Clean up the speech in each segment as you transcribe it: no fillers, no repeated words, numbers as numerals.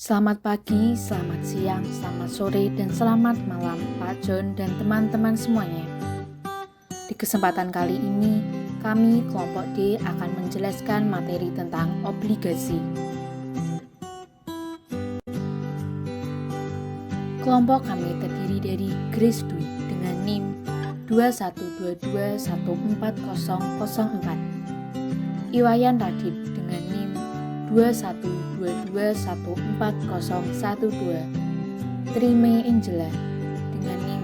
Selamat pagi, selamat siang, selamat sore, dan selamat malam Pak John dan teman-teman semuanya. Di kesempatan kali ini, kami kelompok D akan menjelaskan materi tentang obligasi. Kelompok kami terdiri dari Grace Dwi dengan NIM 2122140004, Iwayan Radit dengan NIM 2122140012, Trime Angela dengan NIM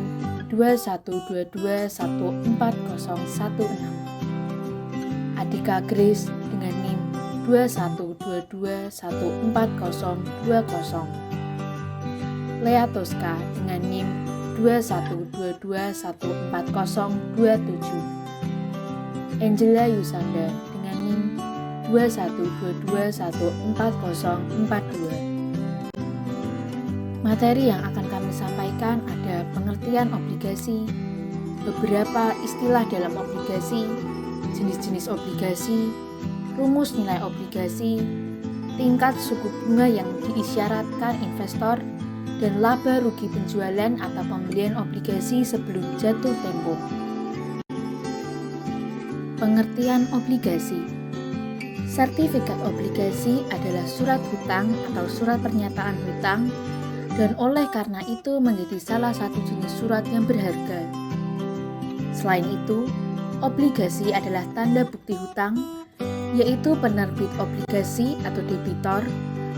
2122140016, Adika Grace dengan NIM 2122140020, Lea Toska dengan NIM 2122140027, Angela Yusanda dengan NIM 2122140042. Materi yang akan kami sampaikan ada pengertian obligasi, beberapa istilah dalam obligasi, jenis-jenis obligasi, rumus nilai obligasi, tingkat suku bunga yang diisyaratkan investor, dan laba rugi penjualan atau pembelian obligasi sebelum jatuh tempo. Pengertian obligasi. Sertifikat obligasi adalah surat hutang atau surat pernyataan hutang, dan oleh karena itu menjadi salah satu jenis surat yang berharga. Selain itu, obligasi adalah tanda bukti hutang, yaitu penerbit obligasi atau debitor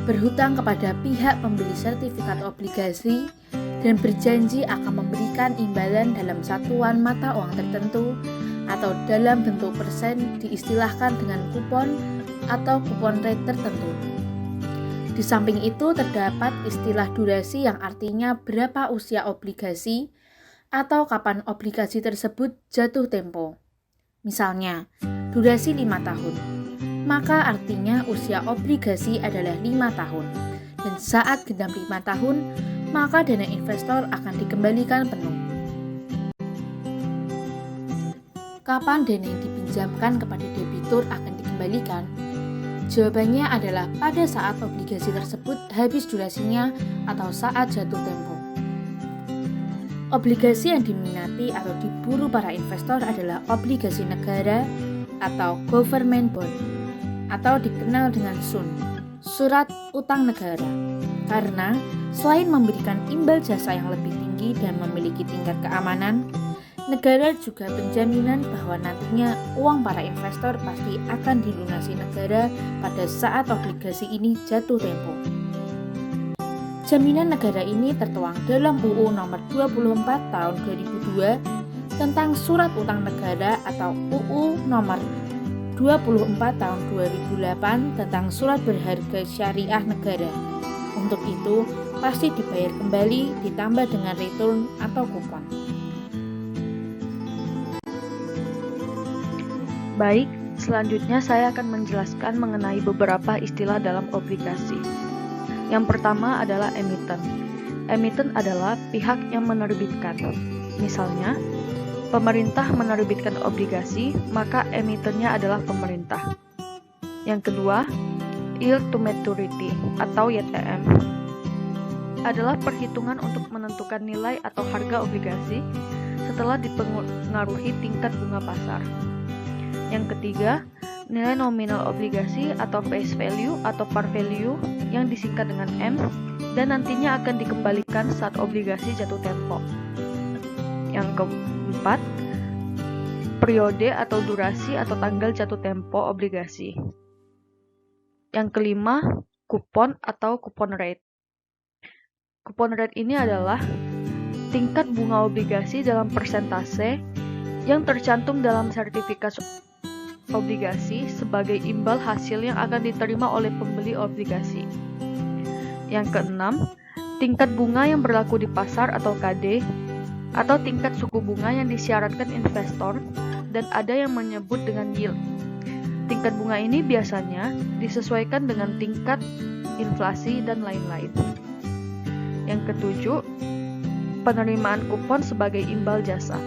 berhutang kepada pihak pembeli sertifikat obligasi dan berjanji akan memberikan imbalan dalam satuan mata uang tertentu atau dalam bentuk persen, diistilahkan dengan kupon atau kupon rate tertentu. Di samping itu terdapat istilah durasi yang artinya berapa usia obligasi atau kapan obligasi tersebut jatuh tempo. Misalnya, durasi 5 tahun. Maka artinya usia obligasi adalah 5 tahun, dan saat genap 5 tahun, maka dana investor akan dikembalikan penuh. Kapan dana yang dipinjamkan kepada debitur akan dikembalikan? Jawabannya adalah pada saat obligasi tersebut habis durasinya atau saat jatuh tempo. Obligasi yang diminati atau diburu para investor adalah obligasi negara atau government bond, atau dikenal dengan SUN, surat utang negara, karena selain memberikan imbal jasa yang lebih tinggi dan memiliki tingkat keamanan, negara juga penjaminan bahwa nantinya uang para investor pasti akan dilunasi negara pada saat obligasi ini jatuh tempo. Jaminan negara ini tertuang dalam UU nomor 24 tahun 2002 tentang surat utang negara atau UU nomor 24 tahun 2008 tentang surat berharga syariah negara. Untuk itu, pasti dibayar kembali ditambah dengan return atau kupon. Baik, selanjutnya saya akan menjelaskan mengenai beberapa istilah dalam obligasi. Yang pertama adalah emiten. Emiten adalah pihak yang menerbitkan. Misalnya, pemerintah menerbitkan obligasi, maka emitennya adalah pemerintah. Yang kedua, yield to maturity atau YTM adalah perhitungan untuk menentukan nilai atau harga obligasi setelah dipengaruhi tingkat bunga pasar. Yang ketiga, nilai nominal obligasi atau face value atau par value yang disingkat dengan M dan nantinya akan dikembalikan saat obligasi jatuh tempo. Yang keempat, periode atau durasi atau tanggal jatuh tempo obligasi. Yang kelima, kupon atau kupon rate. Kupon rate ini adalah tingkat bunga obligasi dalam persentase yang tercantum dalam sertifikat obligasi sebagai imbal hasil yang akan diterima oleh pembeli obligasi. Yang keenam, tingkat bunga yang berlaku di pasar atau KD, atau tingkat suku bunga yang disyaratkan investor, dan ada yang menyebut dengan yield. Tingkat bunga ini biasanya disesuaikan dengan tingkat inflasi dan lain-lain. Yang ketujuh, penerimaan kupon sebagai imbal jasa.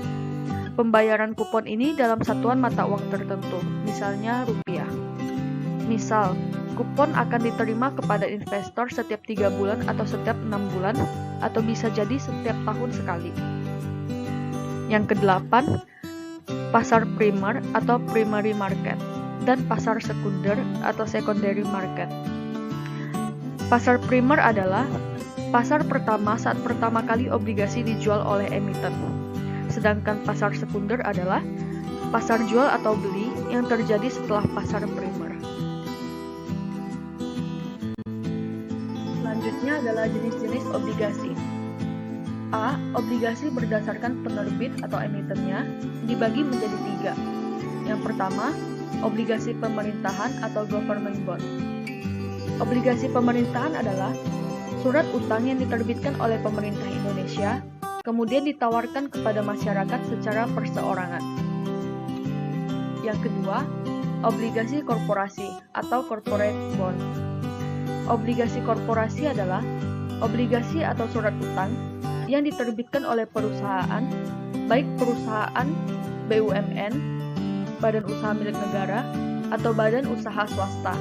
Pembayaran kupon ini dalam satuan mata uang tertentu, misalnya rupiah. Misal, Kupon akan diterima kepada investor setiap 3 bulan atau setiap 6 bulan, atau bisa jadi setiap tahun sekali. Yang kedelapan, pasar primer atau primary market, dan pasar sekunder atau secondary market. Pasar primer adalah pasar pertama saat pertama kali obligasi dijual oleh emiten. Sedangkan pasar sekunder adalah pasar jual atau beli yang terjadi setelah pasar primer. Selanjutnya adalah jenis-jenis obligasi. A. Obligasi berdasarkan penerbit atau emitennya dibagi menjadi 3. Yang pertama, obligasi pemerintahan atau government bond. Obligasi pemerintahan adalah surat utang yang diterbitkan oleh pemerintah Indonesia, kemudian ditawarkan kepada masyarakat secara perseorangan. Yang kedua, obligasi korporasi atau corporate bond. Obligasi korporasi adalah obligasi atau surat utang yang diterbitkan oleh perusahaan, baik perusahaan BUMN, badan usaha milik negara, atau badan usaha swasta.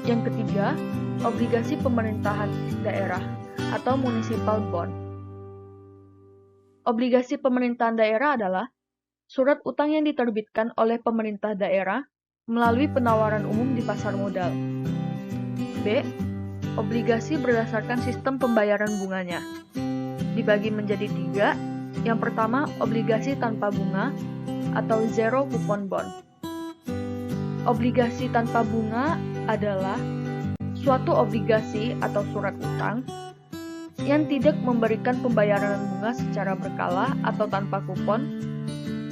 Yang ketiga, obligasi pemerintahan daerah atau municipal bond. Obligasi pemerintahan daerah adalah surat utang yang diterbitkan oleh pemerintah daerah melalui penawaran umum di pasar modal. B. Obligasi berdasarkan sistem pembayaran bunganya. Dibagi menjadi 3. Yang pertama, obligasi tanpa bunga atau zero coupon bond. Obligasi tanpa bunga adalah suatu obligasi atau surat utang yang tidak memberikan pembayaran bunga secara berkala atau tanpa kupon,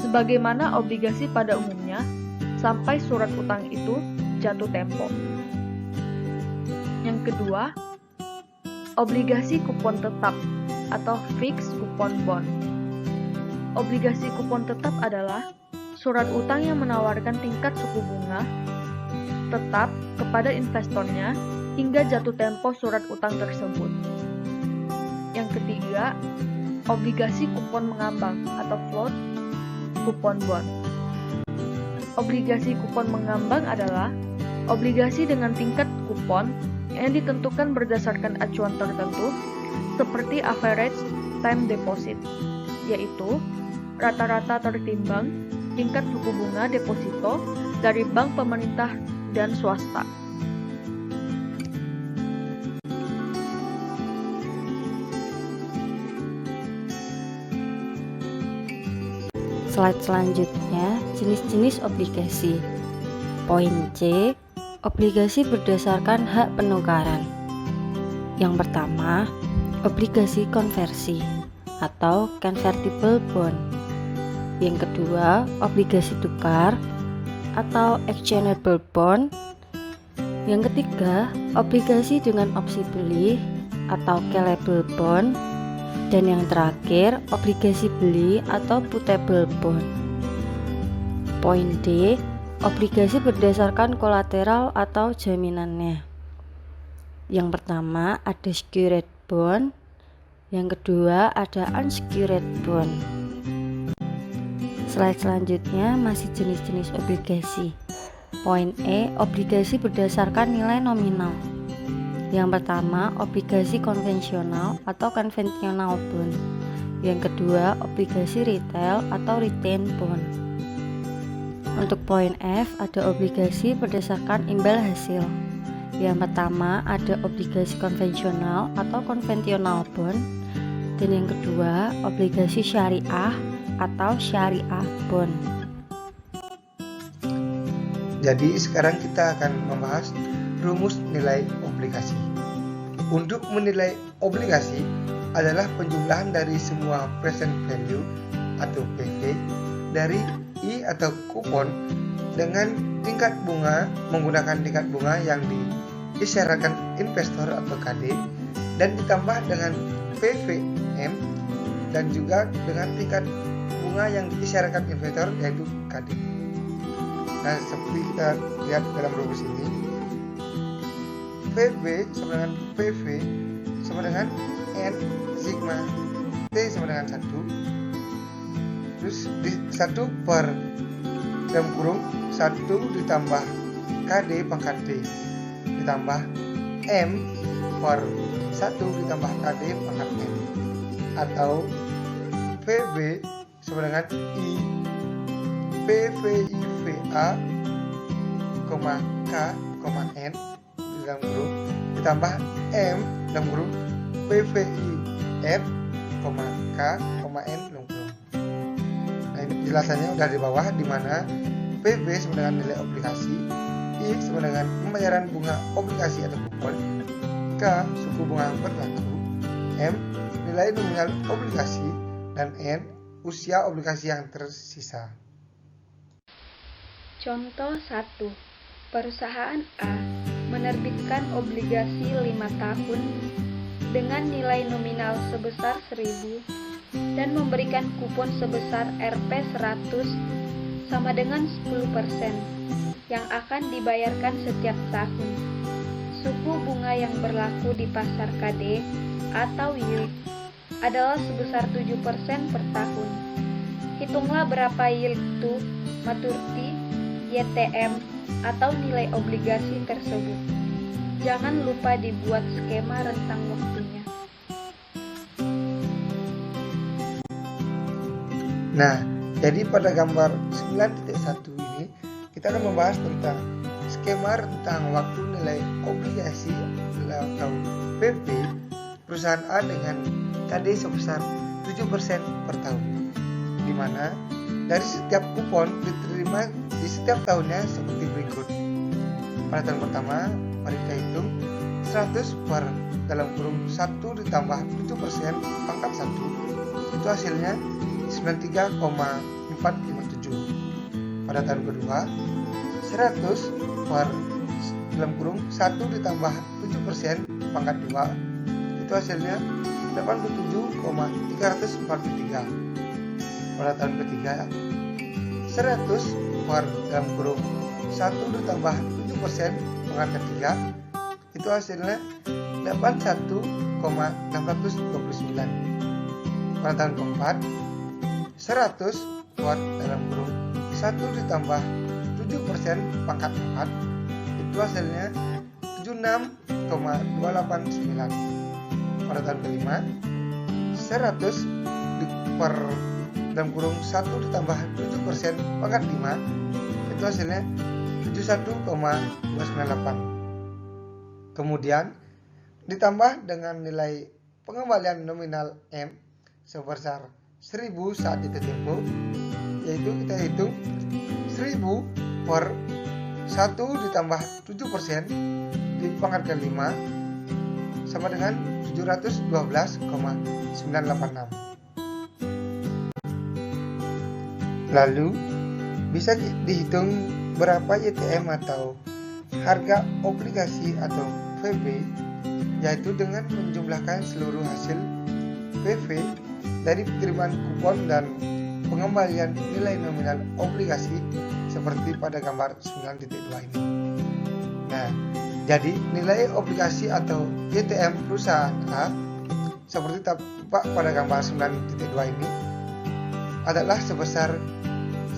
sebagaimana obligasi pada umumnya, sampai surat utang itu jatuh tempo. Yang kedua, obligasi kupon tetap atau fixed coupon bond. Obligasi kupon tetap adalah surat utang yang menawarkan tingkat suku bunga tetap kepada investornya hingga jatuh tempo surat utang tersebut. Yang ketiga, obligasi kupon mengambang atau float coupon bond. Obligasi kupon mengambang adalah obligasi dengan tingkat kupon yang ditentukan berdasarkan acuan tertentu seperti average time deposit, yaitu rata-rata tertimbang tingkat suku bunga deposito dari bank pemerintah dan swasta. Slide selanjutnya, jenis-jenis obligasi. Poin C, obligasi berdasarkan hak penukaran. Yang pertama, obligasi konversi atau convertible bond. Yang kedua, obligasi tukar atau exchangeable bond. Yang ketiga, obligasi dengan opsi beli atau callable bond. Dan yang terakhir, obligasi beli atau putable bond. Poin D, obligasi berdasarkan kolateral atau jaminannya. Yang pertama ada secured bond, yang kedua ada unsecured bond. Slide selanjutnya masih jenis-jenis obligasi. Poin E, obligasi berdasarkan nilai nominal. Yang pertama, obligasi konvensional atau conventional bond. Yang kedua, obligasi retail atau retained bond. Untuk poin F, ada obligasi berdasarkan imbal hasil. Yang pertama, ada obligasi konvensional atau conventional bond. Dan yang kedua, obligasi syariah atau syariah bond. Jadi sekarang kita akan membahas rumus nilai obligasi. Untuk menilai obligasi adalah penjumlahan dari semua present value atau PV dari I atau kupon dengan tingkat bunga menggunakan tingkat bunga yang diisyaratkan investor atau KD dan ditambah dengan PVM dan juga dengan tingkat bunga yang diisyaratkan investor yaitu KD. Nah, seperti kita lihat dalam rumus ini, VB sama dengan PV sama dengan N sigma T sama dengan 1. Terus di 1 per dalam kurung 1 ditambah KD pangkat D ditambah M per 1 ditambah KD pangkat N, atau VB sama dengan I PVIVA, K, N di dalam grup ditambah M dalam grup PVIF, K, N dalam grup. Nah, ini penjelasannya udah di bawah, di mana PV sama dengan nilai obligasi, I sama dengan pembayaran bunga obligasi atau kupon, K suku bunga berlaku, M nilai nominal obligasi, dan N usia obligasi yang tersisa. Contoh 1. Perusahaan A menerbitkan obligasi 5 tahun dengan nilai nominal sebesar 1.000 dan memberikan kupon sebesar Rp 100 sama dengan 10% yang akan dibayarkan setiap tahun. Suku bunga yang berlaku di pasar KD atau yield adalah sebesar 7% per tahun. Hitunglah berapa yield to maturity YTM atau nilai obligasi tersebut. Jangan lupa dibuat skema rentang waktunya. Nah, jadi pada gambar 9.1 ini kita akan membahas tentang skema rentang waktu nilai obligasi atau PP perusahaan A dengan KD sebesar 7% per tahun, di mana dari setiap kupon diterima di setiap tahunnya seperti berikut. Pada tahun pertama, mari kita hitung 100 per dalam kurung 1 ditambah 7% pangkat 1, itu hasilnya 93,457. Pada tahun kedua, 100 per dalam kurung 1 ditambah 7% pangkat 2, itu hasilnya 87,343. Pada tahun ketiga, 100 per dalam kurung 1 ditambah 7% pangkat 3, itu hasilnya 81,629. Pada tahun keempat, 100 per dalam kurung 1 ditambah 7% pangkat 4, itu hasilnya 76,289. Pada tahun kelima, 100 per dalam kurung 1 ditambah 7% pangkat 5, itu hasilnya 71,298. Kemudian ditambah dengan nilai pengembalian nominal M sebesar 1.000 saat itu tempo, yaitu kita hitung 1.000 per 1 ditambah 7% di pangkat ke-5 sama dengan 712,986. Lalu bisa dihitung berapa YTM atau harga obligasi atau VB, yaitu dengan menjumlahkan seluruh hasil PV dari penerimaan kupon dan pengembalian nilai nominal obligasi seperti pada gambar 9.2 ini. Nah, jadi nilai obligasi atau YTM perusahaan A seperti tampak pada gambar 9.2 ini adalah sebesar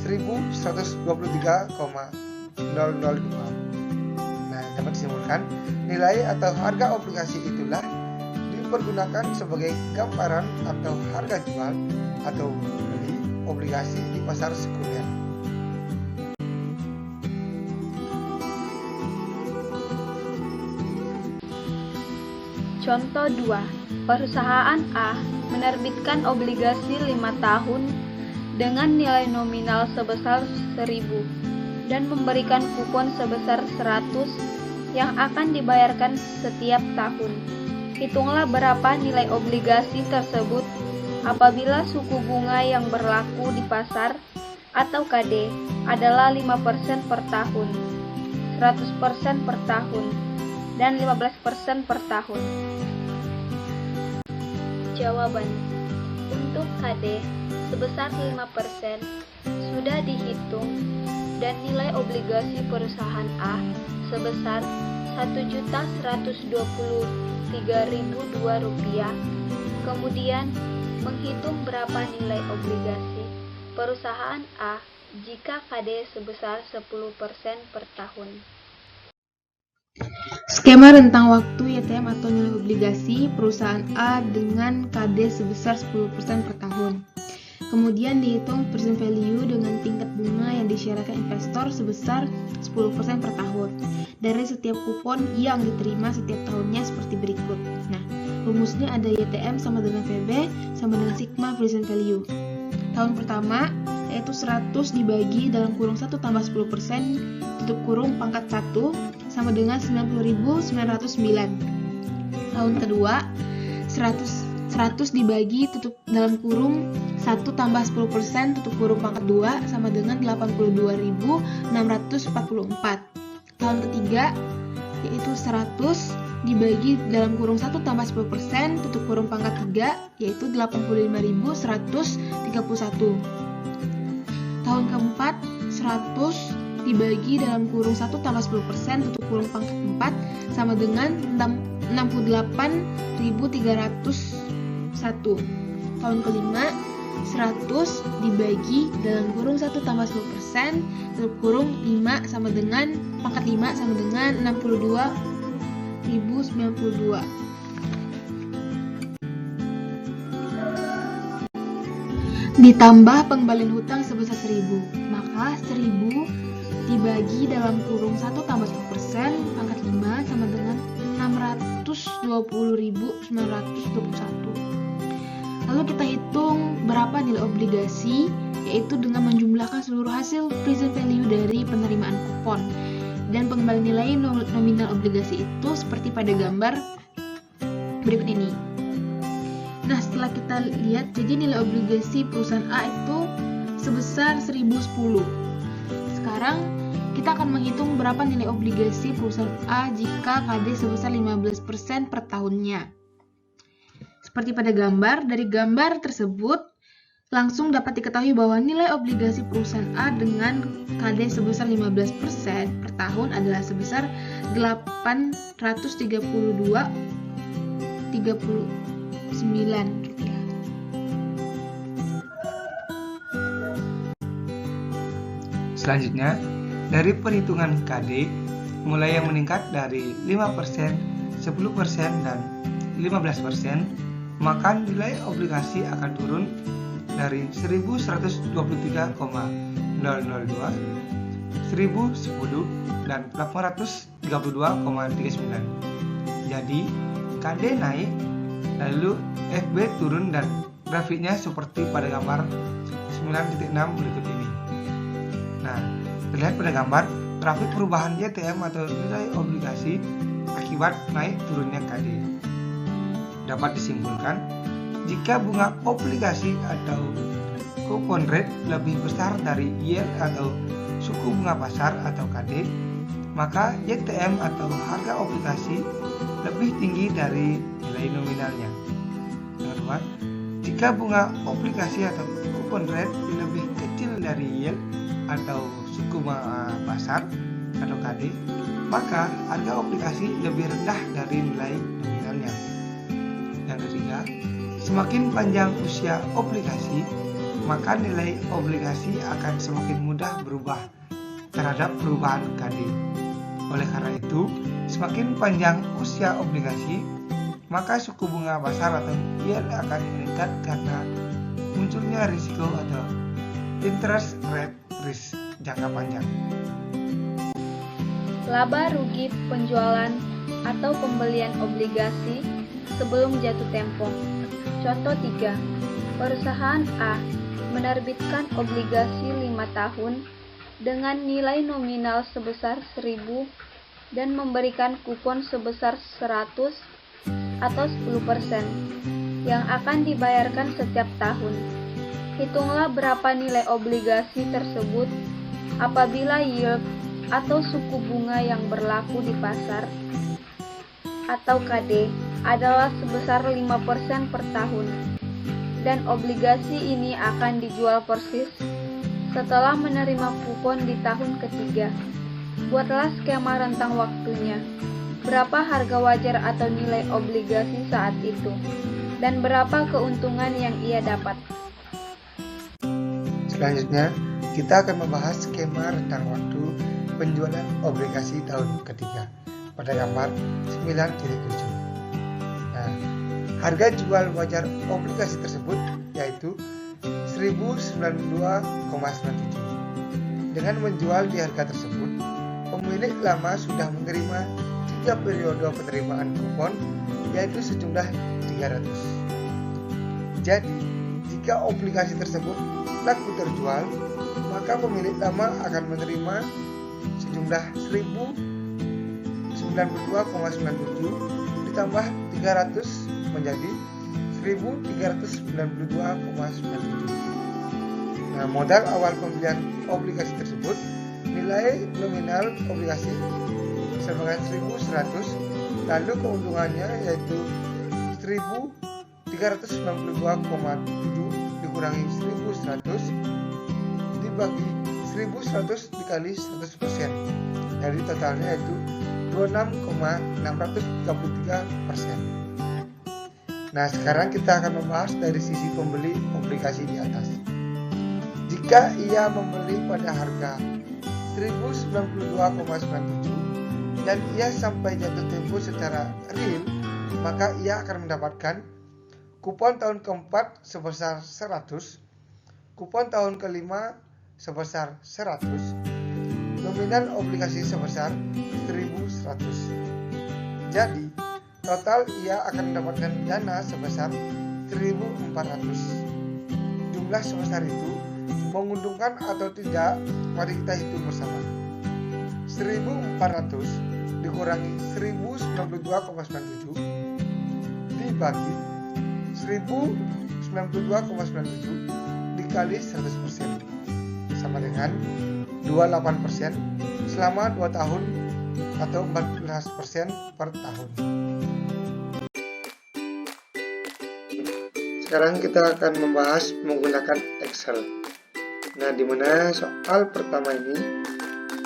1.123,002. Nah, dapat disimpulkan nilai atau harga obligasi itulah dipergunakan sebagai gambaran atau harga jual atau beli obligasi di pasar sekunder. Contoh 2. Perusahaan A menerbitkan obligasi 5 tahun dengan nilai nominal sebesar 1.000 dan memberikan kupon sebesar 100 yang akan dibayarkan setiap tahun. Hitunglah berapa nilai obligasi tersebut apabila suku bunga yang berlaku di pasar atau KD adalah 5% per tahun, 100% per tahun, dan 15% per tahun. Jawaban: untuk KD sebesar 5% sudah dihitung dan nilai obligasi perusahaan A sebesar Rp1.123.002. Kemudian menghitung berapa nilai obligasi perusahaan A jika KD sebesar 10% per tahun. Skema rentang waktu YTM atau nilai obligasi perusahaan A dengan KD sebesar 10% per tahun. Kemudian dihitung present value dengan tingkat bunga yang disyaratkan investor sebesar 10% per tahun dari setiap kupon yang diterima setiap tahunnya seperti berikut. Nah, rumusnya ada YTM sama dengan VB sama dengan sigma present value. Tahun pertama yaitu 100 dibagi dalam kurung 1 tambah 10% tutup kurung pangkat 1 sama dengan 90.909. Tahun kedua 100 dibagi tutup dalam kurung 1 tambah 10% tutup kurung pangkat 2 sama dengan 82.644. Tahun ketiga yaitu 100 dibagi dalam kurung 1 tambah 10% tutup kurung pangkat 3 yaitu 85.131. Tahun keempat 100 dibagi dalam kurung 1 tambah 10% tutup kurung pangkat 4 sama dengan 68.301. Tahun kelima 100 dibagi dalam kurung 1 tambah 10% tutup kurung 5 sama dengan pangkat 5 sama dengan 62.092. Ditambah pengembalian hutang sebesar 1.000, maka 1.000 dibagi dalam kurung 1 tambah 10% pangkat 5 sama dengan 620.921. Lalu kita hitung berapa nilai obligasi, yaitu dengan menjumlahkan seluruh hasil present value dari penerimaan kupon. Dan pengembalian nilai nominal obligasi itu seperti pada gambar berikut ini. Nah, setelah kita lihat, jadi nilai obligasi perusahaan A itu sebesar 1.010. Sekarang kita akan menghitung berapa nilai obligasi perusahaan A jika KD sebesar 15% per tahunnya. Seperti pada gambar, dari gambar tersebut langsung dapat diketahui bahwa nilai obligasi perusahaan A dengan KD sebesar 15% per tahun adalah sebesar 832,39 rupiah. Selanjutnya, dari perhitungan KD, mulai yang meningkat dari 5%, 10%, dan 15%, maka nilai obligasi akan turun dari 1.123,002, 1.010, dan 832,39. Jadi, KD naik, lalu FB turun dan grafiknya seperti pada gambar 9.6 berikut ini. Nah, terlihat pada gambar grafik perubahan YTM atau nilai obligasi akibat naik turunnya KD. Dapat disimpulkan, jika bunga obligasi atau coupon rate lebih besar dari yield atau suku bunga pasar atau KD, maka YTM atau harga obligasi lebih tinggi dari nilai nominalnya. Yang kedua, jika bunga obligasi atau coupon rate lebih kecil dari yield atau suku bunga pasar atau KD, maka harga obligasi lebih rendah dari nilai nominalnya. Yang ketiga, semakin panjang usia obligasi, maka nilai obligasi akan semakin mudah berubah terhadap perubahan KD. Oleh karena itu, semakin panjang usia obligasi, maka suku bunga pasar atau yield akan meningkat karena munculnya risiko atau interest rate risk jangka panjang. Laba rugi penjualan atau pembelian obligasi sebelum jatuh tempo. Contoh 3. Perusahaan A menerbitkan obligasi 5 tahun dengan nilai nominal sebesar 1.000 dan memberikan kupon sebesar 100 atau 10% yang akan dibayarkan setiap tahun. Hitunglah berapa nilai obligasi tersebut apabila yield atau suku bunga yang berlaku di pasar atau KD adalah sebesar 5% per tahun, dan obligasi ini akan dijual persis setelah menerima kupon di tahun ketiga. Buatlah skema rentang waktunya. Berapa harga wajar atau nilai obligasi saat itu, dan berapa keuntungan yang ia dapat. Selanjutnya, kita akan membahas skema rentang waktu penjualan obligasi tahun ketiga. pada gambar 9.7. Nah, harga jual wajar obligasi tersebut yaitu 1092,97. Dengan menjual di harga tersebut, pemilik lama sudah menerima 3 periode penerimaan kupon yaitu sejumlah 300. Jadi, jika obligasi tersebut laku terjual, maka pemilik lama akan menerima sejumlah 1092,97 ditambah 300 menjadi 1392,97. Nah, modal awal pembelian obligasi tersebut nilai nominal obligasi sebanyak 1.100, lalu keuntungannya yaitu 1.392,7 dikurangi 1.100 dibagi 1.100 dikali 100%. Jadi totalnya yaitu 26,633%. Nah, sekarang kita akan membahas dari sisi pembeli obligasi di atas. Jika ia membeli pada harga 1092,97 dan ia sampai jatuh tempo secara real, maka ia akan mendapatkan kupon tahun keempat sebesar 100, kupon tahun kelima sebesar 100, nominal obligasi sebesar 1.100. Jadi, total ia akan mendapatkan dana sebesar 1.400. Jumlah sebesar itu menguntungkan atau tidak, mari kita hitung bersama. 1.400 dikurangi 1092,97 dibagi 1092,97 dikali 100% sama dengan 28% selama 2 tahun atau 14% per tahun. Sekarang kita akan membahas menggunakan Excel. Nah, di mana soal pertama ini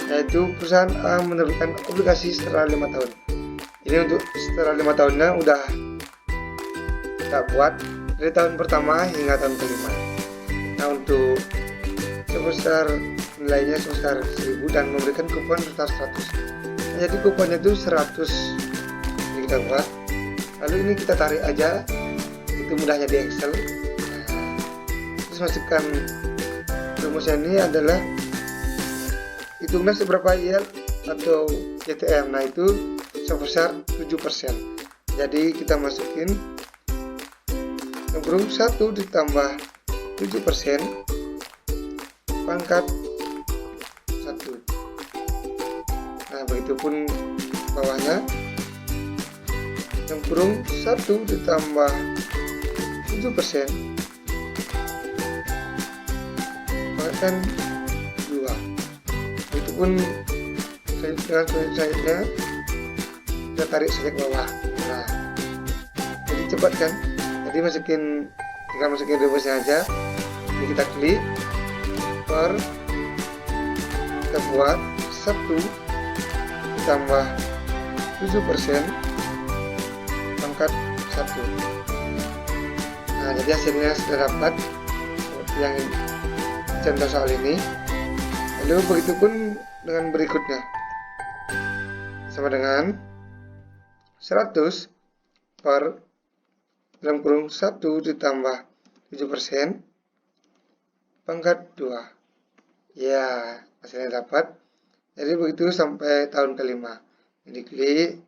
yaitu perusahaan A menerbitkan obligasi setelah 5 tahun. Ini untuk setelah 5 tahunnya udah kita buat dari tahun pertama hingga tahun kelima. Nah, untuk sebesar nilainya sebesar 1.000 dan memberikan kupon sebesar 100. Nah, jadi kuponnya itu 100. Ini kita buat. Lalu ini kita tarik aja. Itu mudahnya di Excel. Nah, terus masukkan rumusnya ini adalah hitungnya seberapa yield atau YTM. Nah, itu sebesar 7%. Jadi kita masukin kurung 1 ditambah 7% pangkat 1. Nah, begitupun bawahnya yang kurung 1 ditambah 7% pangkat 2. Begitupun dengan selanjutnya kita tarik saja ke bawah. Nah, jadi cepat kan? Jadi tinggal masukin rumusnya aja. Ini kita klik per, kita buat 1 ditambah 7% pangkat 1. Nah, jadi hasilnya sudah dapat seperti yang contoh soal ini. Lalu begitupun dengan berikutnya, sama dengan 100 per dalam kurung 1 ditambah 7% pangkat 2. Ya, hasilnya dapat. Jadi begitu sampai tahun kelima. Jadi klik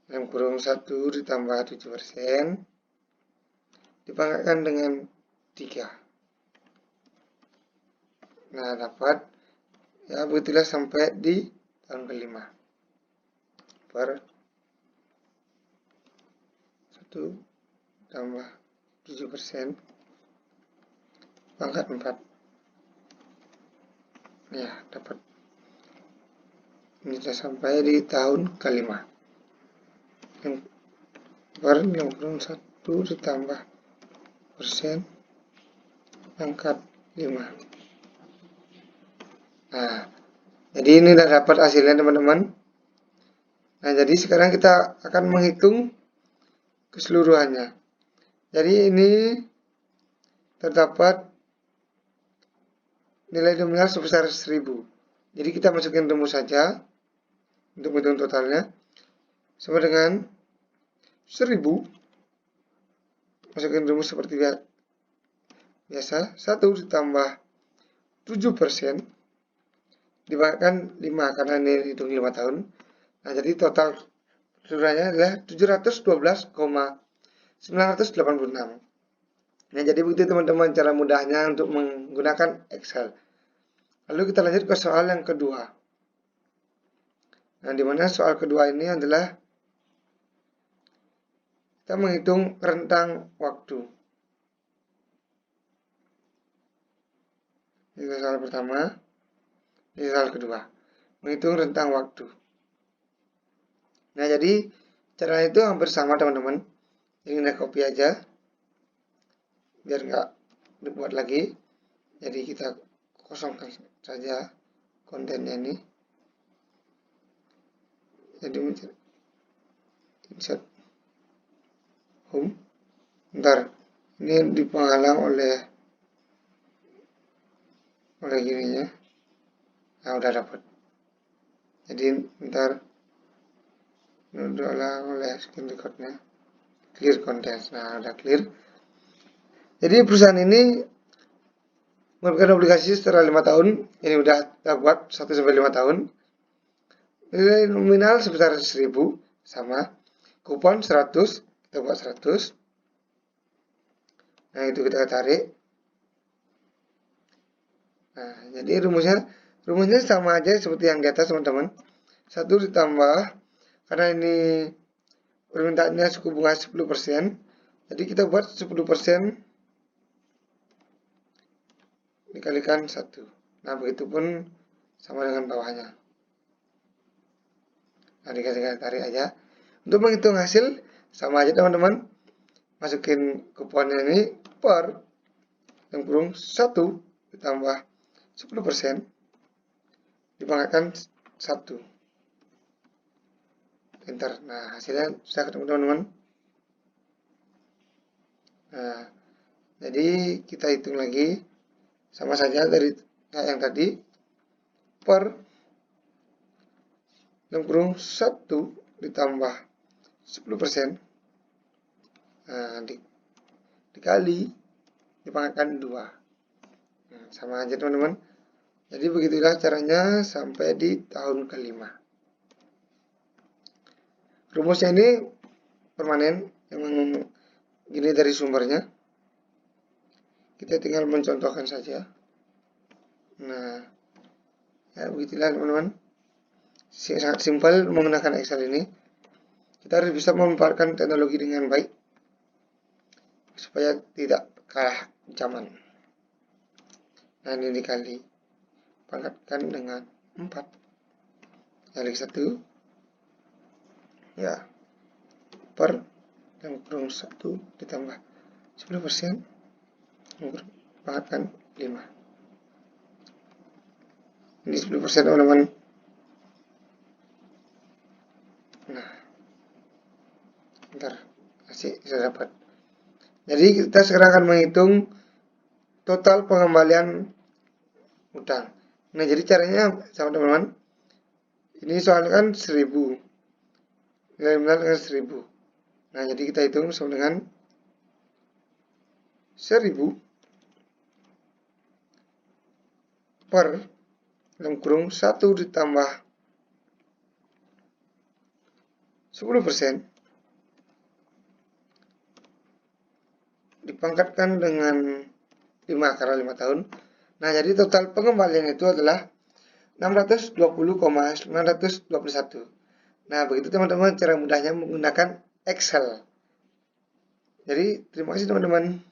dalam kurung 1 ditambah 7% dipangkatkan dengan 3. Nah, dapat. Ya, begitulah sampai di tahun kelima. Per 1 tambah 7% pangkat 4. Ya, dapat. Ini sudah sampai di tahun kelima. Yang per 1 ditambah persen pangkat 5. Nah, jadi ini sudah dapat hasilnya teman-teman. Nah, jadi sekarang kita akan menghitung keseluruhannya. Jadi ini terdapat nilai nominal sebesar 1.000. Jadi kita masukin rumus saja untuk menghitung totalnya. sama dengan 1000. Masukkan rumus seperti biasa. 1 ditambah 7% dibanggakan 5 karena ini hitung 5 tahun. Nah, jadi total keseluruhannya adalah 712,986. Nah, jadi begitu teman-teman cara mudahnya untuk menggunakan Excel. Lalu kita lanjut ke soal yang kedua. Nah, di mana soal kedua ini adalah kita menghitung rentang waktu. Ini soal pertama, ini soal kedua. Menghitung rentang waktu. Nah, jadi caranya itu hampir sama teman-teman. Ini kita copy aja, biar nggak dibuat lagi. Jadi kita kosongkan saja kontennya ini. Jadi insert home. Bentar, ini dipenghalang oleh gininya. Nah, udah dapat. Jadi bentar, udah oleh screen recordnya. Clear content. Nah, udah clear. Jadi perusahaan ini menerbitkan obligasi setelah 5 tahun. Ini udah kita buat 1-5 tahun. Nilai nominal sebesar 1000 sama. Kupon 100, kita buat 100. Nah, itu kita tarik. Nah, jadi rumusnya sama aja seperti yang di atas teman-teman. 1 ditambah, karena ini permintaannya suku bunga 10%, jadi kita buat 10% dikalikan 1. Nah, begitupun sama dengan bawahnya. Nah, dikasih tarik aja. Untuk menghitung hasil sama aja teman-teman. Masukin kuponnya ini per yang kurung 1 ditambah 10% dipangkatkan 1. Enter. Nah, hasilnya sudah ketemu teman-teman. Nah, jadi kita hitung lagi sama saja dari yang tadi, per yang kurung 1 ditambah 10%. Nah, dikali dipangkatkan 2. Nah, sama aja teman-teman. Jadi begitulah caranya sampai di tahun kelima. Rumusnya ini permanen, memang gini dari sumbernya. Kita tinggal mencontohkan saja. Nah, ya begitulah teman-teman. Sangat simpel menggunakan Excel ini. Kita harus bisa memanfaatkan teknologi dengan baik supaya tidak kalah zaman. Nah, ini dikali pangkatkan dengan 4 kali 1 ya per yang kurung 1 ditambah 10% pangkatkan 5. Ini 10% teman-teman. Nah, bentar, masih bisa dapat. Jadi kita sekarang akan menghitung total pengembalian utang. Nah, jadi caranya sama teman-teman. Ini soalnya kan 1000. Nilai nominal dengan 1000. Nah, jadi kita hitung sama dengan 1000 per dalam kurung 1 ditambah 10% dipangkatkan dengan 5 karena 5 tahun. Nah, jadi total pengembalian itu adalah 620,921. Nah, begitu teman-teman cara mudahnya menggunakan Excel. Jadi, terima kasih teman-teman.